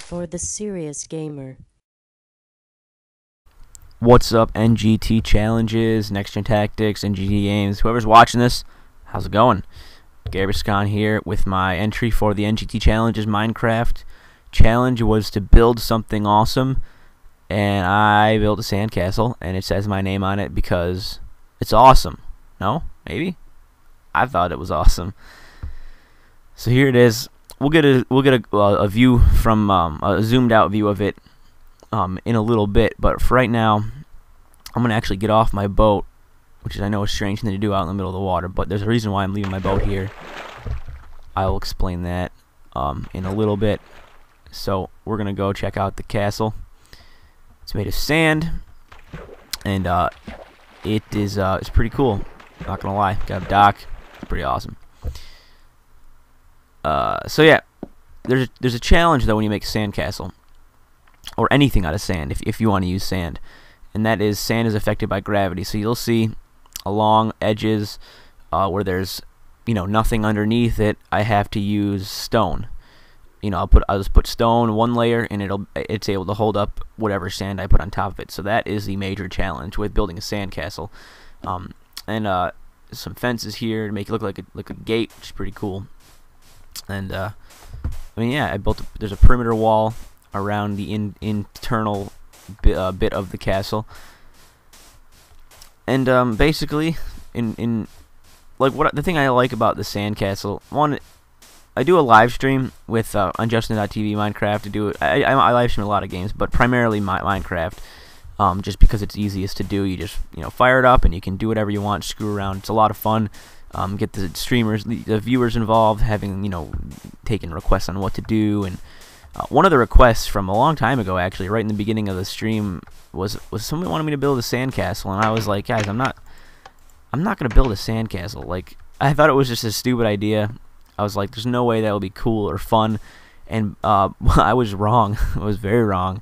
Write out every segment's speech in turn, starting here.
for the serious gamer. What's up, NGT Challenges, Next Gen Tactics, NGT Games, whoever's watching this, how's it going? Gaberscon here with my entry for the NGT Challenges Minecraft challenge. Was to build something awesome, and I built a sandcastle, and it says my name on it because it's awesome. No? Maybe? I thought it was awesome. So here it is. We'll get a view from a zoomed out view of it in a little bit, but for right now I'm gonna actually get off my boat, which is, I know, a strange thing to do out in the middle of the water, but there's a reason why I'm leaving my boat here. I will explain that in a little bit. So we're gonna go check out the castle. It's made of sand, and it's pretty cool, not gonna lie. Got a dock. It's pretty awesome. So yeah, there's a challenge though when you make a sandcastle, or anything out of sand, if you want to use sand, and that is sand is affected by gravity. So you'll see along edges where there's nothing underneath it, I have to use stone. I'll just put stone one layer, and it's able to hold up whatever sand I put on top of it. So that is the major challenge with building a sandcastle. And some fences here to make it look like a gate, which is pretty cool. And I mean, yeah, there's a perimeter wall around the internal bit of the castle, and basically, what the thing I like about the sandcastle, one, I do a live stream with on Justin.tv Minecraft. I live stream a lot of games, but primarily Minecraft, just because it's easiest to do. You just fire it up and you can do whatever you want, screw around. It's a lot of fun. Get the streamers, the viewers involved, having taking requests on what to do. And one of the requests from a long time ago, actually, right in the beginning of the stream, was somebody wanted me to build a sandcastle, and I was like, guys, I'm not gonna build a sandcastle. Like, I thought it was just a stupid idea. I was like, there's no way that will be cool or fun, and I was wrong. I was very wrong,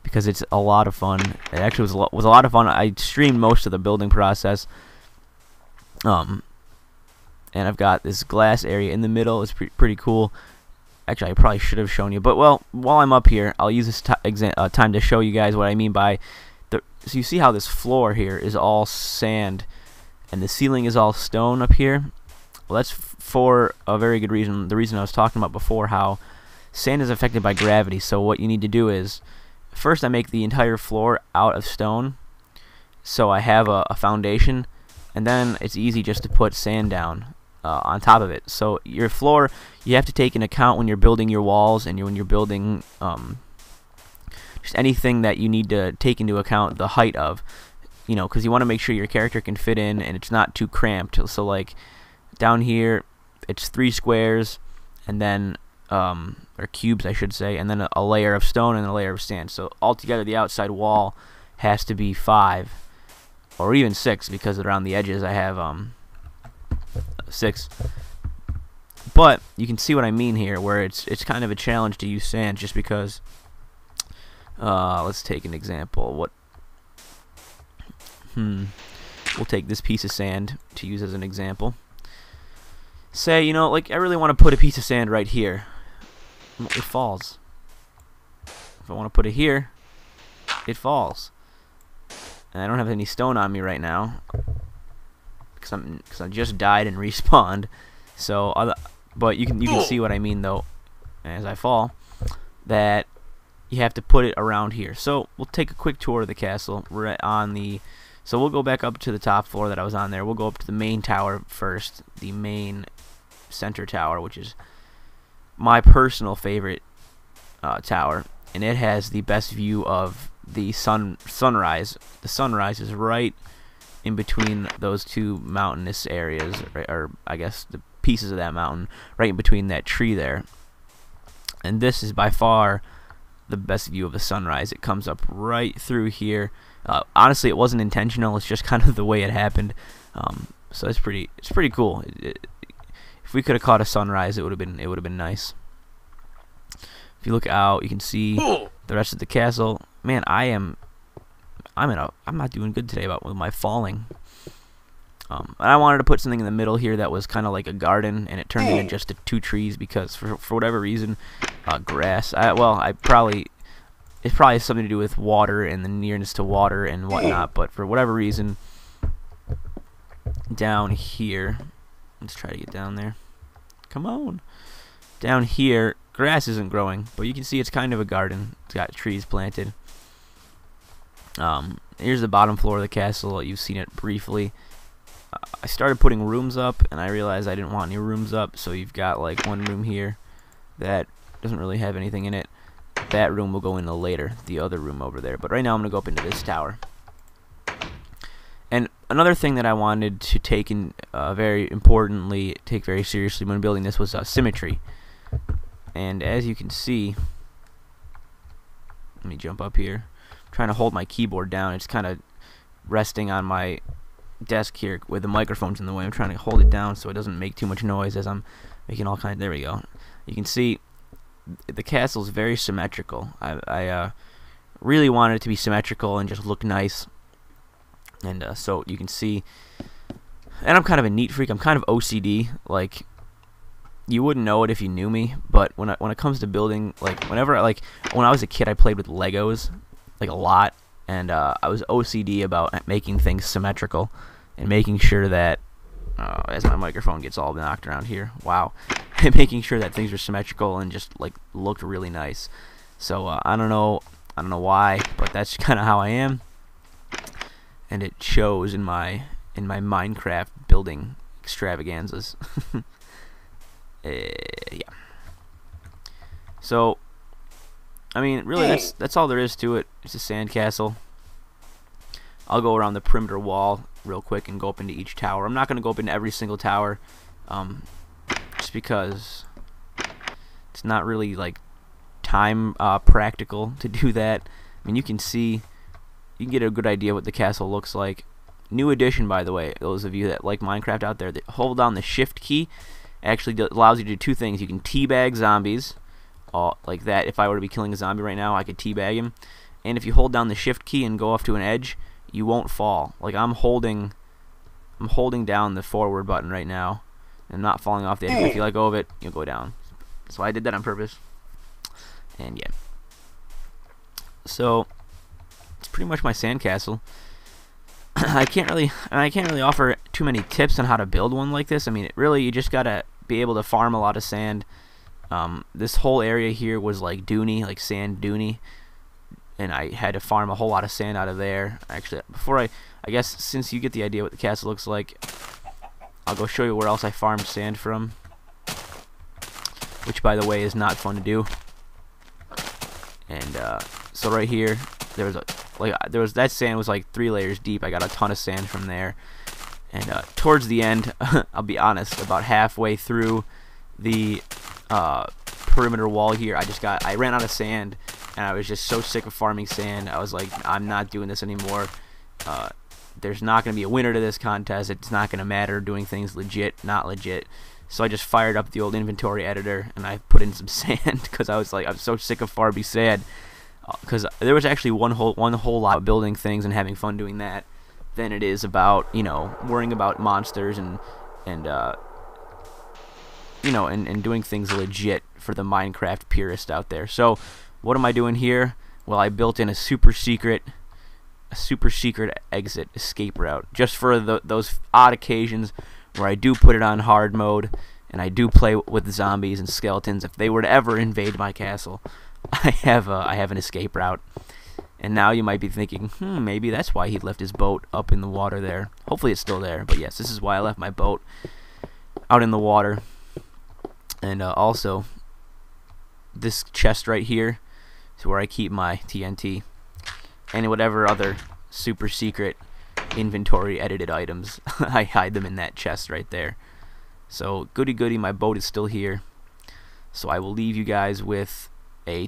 because it's a lot of fun. It actually was a lot of fun. I streamed most of the building process. And I've got this glass area in the middle. It's pretty cool. Actually, I probably should have shown you, but well, while I'm up here, I'll use this time to show you guys what I mean by so you see how this floor here is all sand, and the ceiling is all stone up here. Well, that's for a very good reason. The reason I was talking about before, how sand is affected by gravity. So what you need to do is, first I make the entire floor out of stone, so I have a foundation, and then it's easy just to put sand down on top of it. So your floor, you have to take into account when you're building your walls, and when you're building just anything that you need to take into account the height of, because you want to make sure your character can fit in and it's not too cramped. So like down here, it's 3 squares, and then or cubes, I should say, and then a layer of stone and a layer of sand. So altogether, the outside wall has to be 5 or even 6, because around the edges I have 6. But you can see what I mean here, where it's kind of a challenge to use sand, just because let's take an example. We'll take this piece of sand to use as an example. Say, like, I really want to put a piece of sand right here. It falls. If I want to put it here, it falls. And I don't have any stone on me right now, because I just died and respawned. So, but you can see what I mean, though, as I fall, that you have to put it around here. So we'll take a quick tour of the castle. We're on so we'll go back up to the top floor that I was on there. We'll go up to the main tower first, the main center tower, which is my personal favorite tower, and it has the best view of the sunrise. The sunrise is right in between those two mountainous areas, or I guess the pieces of that mountain, right in between that tree there. And this is by far the best view of the sunrise. It comes up right through here. Honestly, it wasn't intentional. It's just kind of the way it happened. So it's pretty cool. If we could have caught a sunrise, it would have been nice. If you look out, you can see the rest of the castle. Man, I'm not doing good today with my falling. And I wanted to put something in the middle here that was kind of like a garden, and it turned into just 2 trees because for whatever reason, grass. It probably has something to do with water and the nearness to water and whatnot. But for whatever reason, down here, let's try to get down there. Come on, down here, grass isn't growing, but you can see it's kind of a garden. It's got trees planted. Here's the bottom floor of the castle. You've seen it briefly. I started putting rooms up, and I realized I didn't want any rooms up, so you've got like one room here that doesn't really have anything in it. That room will go into later, the other room over there. But right now I'm going to go up into this tower. And another thing that I wanted to take very seriously when building this was symmetry. And as you can see, let me jump up here. I'm trying to hold my keyboard down. It's kind of resting on my desk here with the microphones in the way. I'm trying to hold it down so it doesn't make too much noise as I'm making all kinds. There we go. You can see the castle is very symmetrical. I really wanted it to be symmetrical and just look nice. And so you can see, and I'm kind of a neat freak. I'm kind of OCD. Like, you wouldn't know it if you knew me, but when it comes to building, like when I was a kid, I played with Legos like a lot, and I was OCD about making things symmetrical and making sure that as my microphone gets all knocked around here, wow, making sure that things were symmetrical and just like looked really nice. So I don't know why, but that's kind of how I am, and it shows in my Minecraft building extravaganzas. Yeah. So, I mean, really, that's all there is to it. It's a sandcastle. I'll go around the perimeter wall real quick and go up into each tower. I'm not going to go up into every single tower, just because it's not really like time practical to do that. I mean, you can get a good idea what the castle looks like. New addition, by the way, those of you that like Minecraft out there, hold down the shift key. Actually allows you to do 2 things. You can teabag zombies, like that. If I were to be killing a zombie right now, I could teabag him. And if you hold down the shift key and go off to an edge, you won't fall. Like I'm holding down the forward button right now, and not falling off the edge. But if you let go of it, you'll go down. So I did that on purpose. And yeah. So it's pretty much my sandcastle. I can't really offer too many tips on how to build one like this. I mean, you just gotta be able to farm a lot of sand. This whole area here was like duny, like sand duny, and I had to farm a whole lot of sand out of there. Actually, before I guess since you get the idea what the castle looks like, I'll go show you where else I farmed sand from, which by the way is not fun to do. And so right here, that sand was like 3 layers deep. I got a ton of sand from there, and towards the end, I'll be honest, about halfway through the perimeter wall here, I ran out of sand, and I was just so sick of farming sand. I was like, I'm not doing this anymore. There's not going to be a winner to this contest. It's not going to matter doing things legit, not legit. So I just fired up the old inventory editor and I put in some sand because I was like, I'm so sick of farming sand. Because there was actually one whole lot of building things and having fun doing that than it is about, you know, worrying about monsters and doing things legit for the Minecraft purist out there. So what am I doing here? Well, I built in a super secret exit escape route just for those odd occasions where I do put it on hard mode and I do play with zombies and skeletons. If they were to ever invade my castle, I have an escape route. And now you might be thinking, maybe that's why he left his boat up in the water there. Hopefully it's still there, but yes, this is why I left my boat out in the water. And also, this chest right here is where I keep my TNT and whatever other super secret inventory edited items. I hide them in that chest right there. So goody goody, my boat is still here. So I will leave you guys with a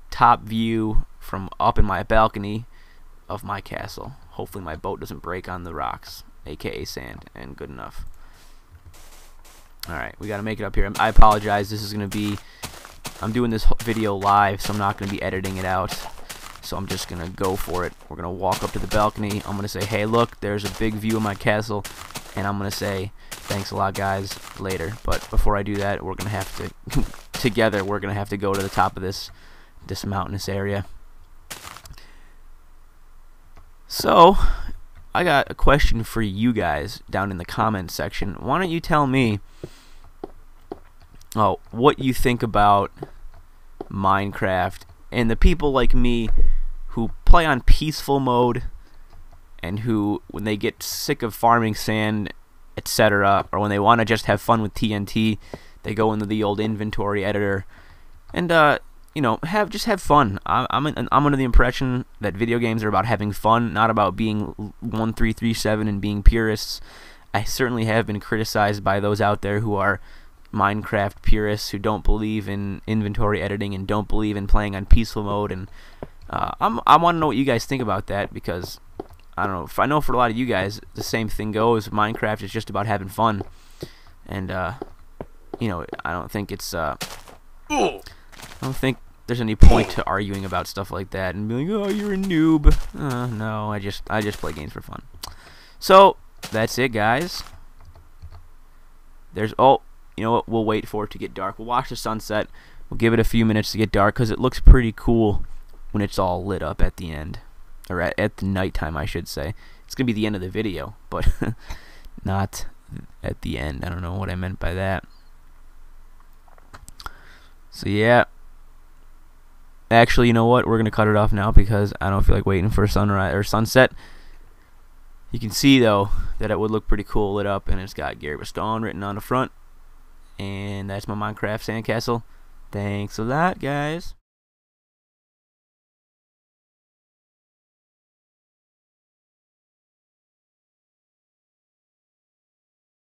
top view from up in my balcony of my castle. Hopefully my boat doesn't break on the rocks, aka sand, and good enough. Alright, we gotta make it up here. I apologize, I'm doing this video live, so I'm not gonna be editing it out. so I'm just gonna go for it. We're gonna walk up to the balcony. I'm gonna say, hey, look, there's a big view of my castle, and I'm gonna say, thanks a lot, guys, later. But before I do that, we're gonna have to together we're gonna have to go to the top of this mountainous area. So I got a question for you guys down in the comments section. Why don't you tell me what you think about Minecraft and the people like me who play on peaceful mode, and who, when they get sick of farming sand, etc., or when they want to just have fun with TNT, they go into the old inventory editor and you know, have fun. I'm under the impression that video games are about having fun, not about being 1337 and being purists. I certainly have been criticized by those out there who are Minecraft purists, who don't believe in inventory editing and don't believe in playing on peaceful mode, and I want to know what you guys think about that, because I don't know, I know for a lot of you guys the same thing goes. Minecraft is just about having fun, and you know, I don't think it's I don't think there's any point to arguing about stuff like that and being like, oh, you're a noob. No, I just play games for fun. So that's it, guys. There's you know what? We'll wait for it to get dark. We'll watch the sunset. We'll give it a few minutes to get dark, because it looks pretty cool when it's all lit up at the end, or at the nighttime, I should say. It's gonna be the end of the video, but not at the end. I don't know what I meant by that. So yeah. Actually, you know what? We're gonna cut it off now because I don't feel like waiting for sunrise or sunset. You can see though that it would look pretty cool lit up, and it's got Gary Bastone written on the front. And that's my Minecraft sandcastle. Thanks a lot, guys.